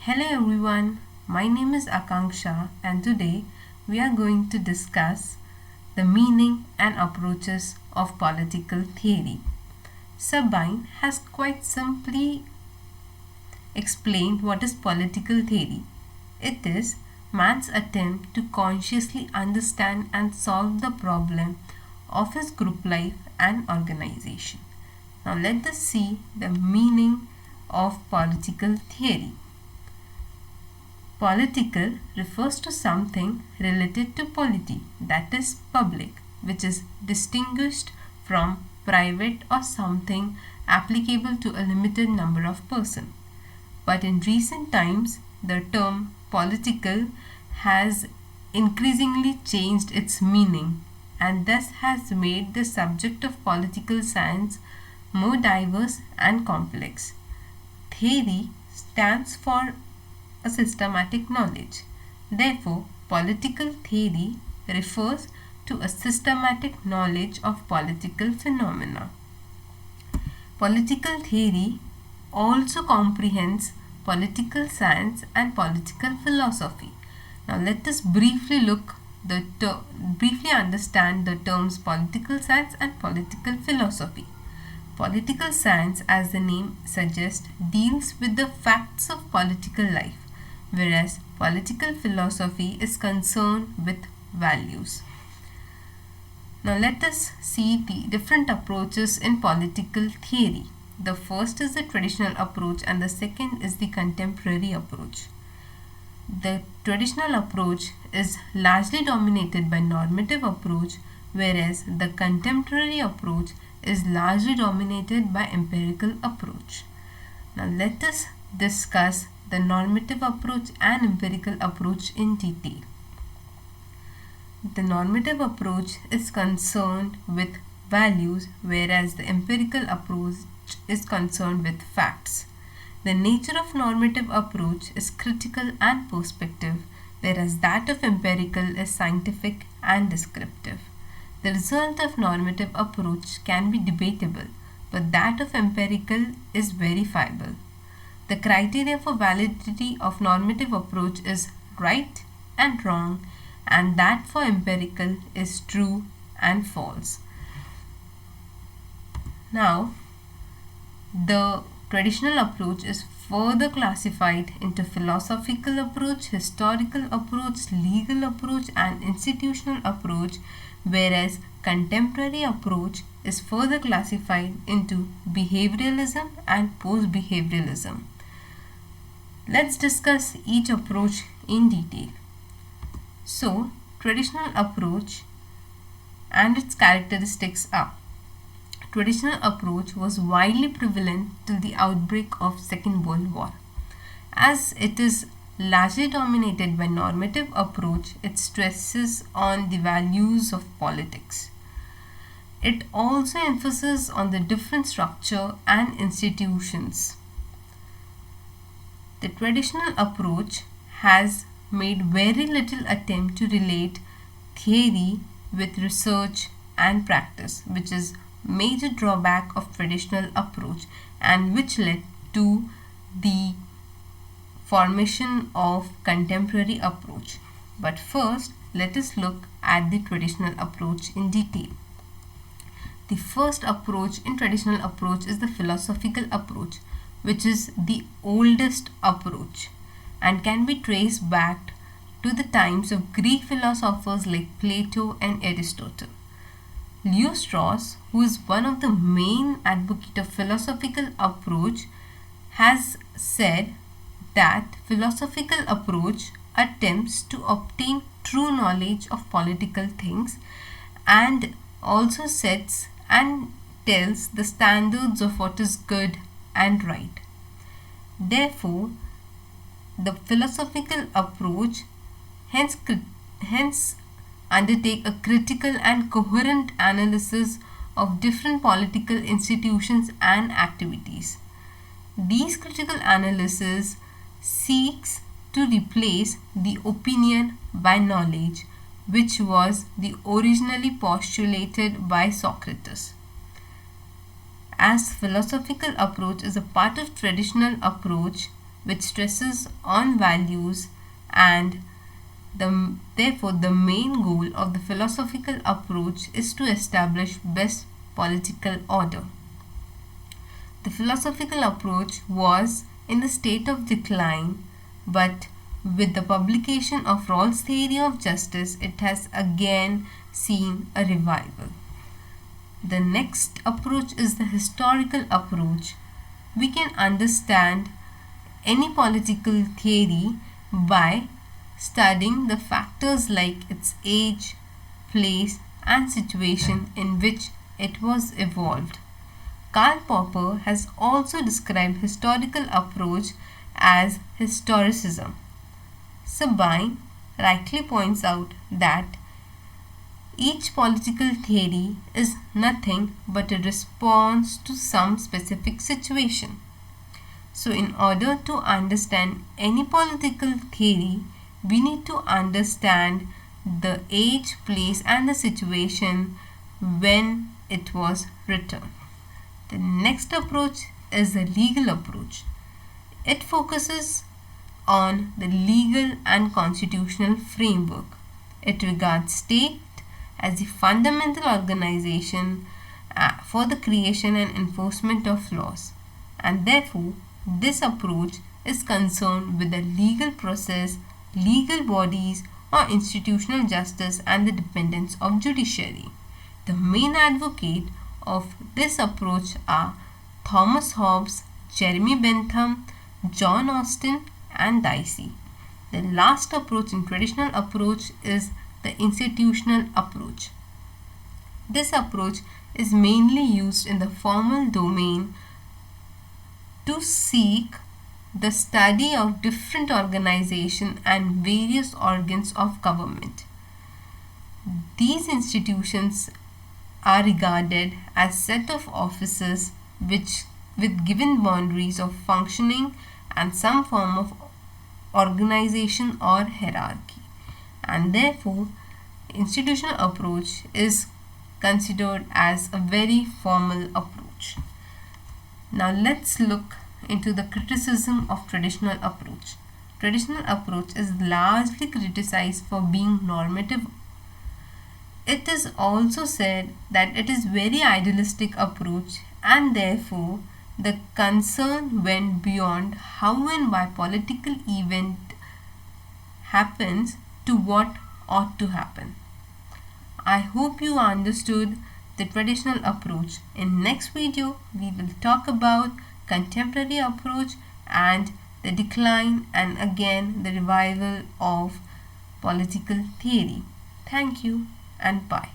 Hello everyone, my name is Akanksha and today we are going to discuss the meaning and approaches of political theory. Sabine has quite simply explained what is political theory. It is man's attempt to consciously understand and solve the problem of his group life and organization. Now let us see the meaning of political theory. Political refers to something related to polity, that is public, which is distinguished from private or something applicable to a limited number of persons. But in recent times, the term political has increasingly changed its meaning and thus has made the subject of political science more diverse and complex. Theory stands for a systematic knowledge. Therefore, political theory refers to a systematic knowledge of political phenomena. Political theory also comprehends political science and political philosophy. Now let us briefly understand the terms political science and political philosophy. Political science, as the name suggests, deals with the facts of political life, whereas political philosophy is concerned with values. Now let us see the different approaches in political theory. The first is the traditional approach and the second is the contemporary approach. The traditional approach is largely dominated by normative approach, whereas the contemporary approach is largely dominated by empirical approach. Now let us discuss the normative approach and empirical approach in detail. The normative approach is concerned with values, whereas the empirical approach is concerned with facts. The nature of normative approach is critical and perspective, whereas that of empirical is scientific and descriptive. The result of normative approach can be debatable, but that of empirical is verifiable. The criteria for validity of normative approach is right and wrong, and that for empirical is true and false. Now, the traditional approach is further classified into philosophical approach, historical approach, legal approach, and institutional approach, whereas contemporary approach is further classified into behavioralism and post-behavioralism. Let's discuss each approach in detail. So, traditional approach and its characteristics are: traditional approach was widely prevalent till the outbreak of Second World War. As it is largely dominated by normative approach, it stresses on the values of politics. It also emphasizes on the different structure and institutions. The traditional approach has made very little attempt to relate theory with research and practice, which is major drawback of traditional approach and which led to the formation of contemporary approach. But first, let us look at the traditional approach in detail. The first approach in traditional approach is the philosophical approach, which is the oldest approach and can be traced back to the times of Greek philosophers like Plato and Aristotle. Leo Strauss, who is one of the main advocates of philosophical approach, has said that philosophical approach attempts to obtain true knowledge of political things and also sets and tells the standards of what is good and right. Therefore, the philosophical approach hence undertake a critical and coherent analysis of different political institutions and activities. These critical analysis seeks to replace the opinion by knowledge, which was the originally postulated by Socrates. As philosophical approach is a part of traditional approach, which stresses on values, and therefore the main goal of the philosophical approach is to establish best political order. The philosophical approach was in the state of decline, but with the publication of Rawls' theory of justice, it has again seen a revival. The next approach is the historical approach. We can understand any political theory by studying the factors like its age, place, and situation in which it was evolved. Karl Popper has also described historical approach as historicism. Sabine rightly points out that each political theory is nothing but a response to some specific situation. So, in order to understand any political theory, we need to understand the age, place, and the situation when it was written. The next approach is the legal approach. It focuses on the legal and constitutional framework. It regards state as the fundamental organization for the creation and enforcement of laws, and therefore this approach is concerned with the legal process, legal bodies, or institutional justice and the dependence of judiciary. The main advocate of this approach are Thomas Hobbes, Jeremy Bentham, John Austin, and Dicey. The last approach in traditional approach is the institutional approach. This approach is mainly used in the formal domain to seek the study of different organizations and various organs of government. These institutions are regarded as set of offices which with given boundaries of functioning and some form of organization or hierarchy, and therefore institutional approach is considered as a very formal approach. Now let's look into the criticism of traditional approach. Traditional approach is largely criticized for being normative. It is also said that it is very idealistic approach, and therefore the concern went beyond how and why political event happens to what ought to happen. I hope you understood the traditional approach. In next video we will talk about contemporary approach and the decline and again the revival of political theory. Thank you and bye.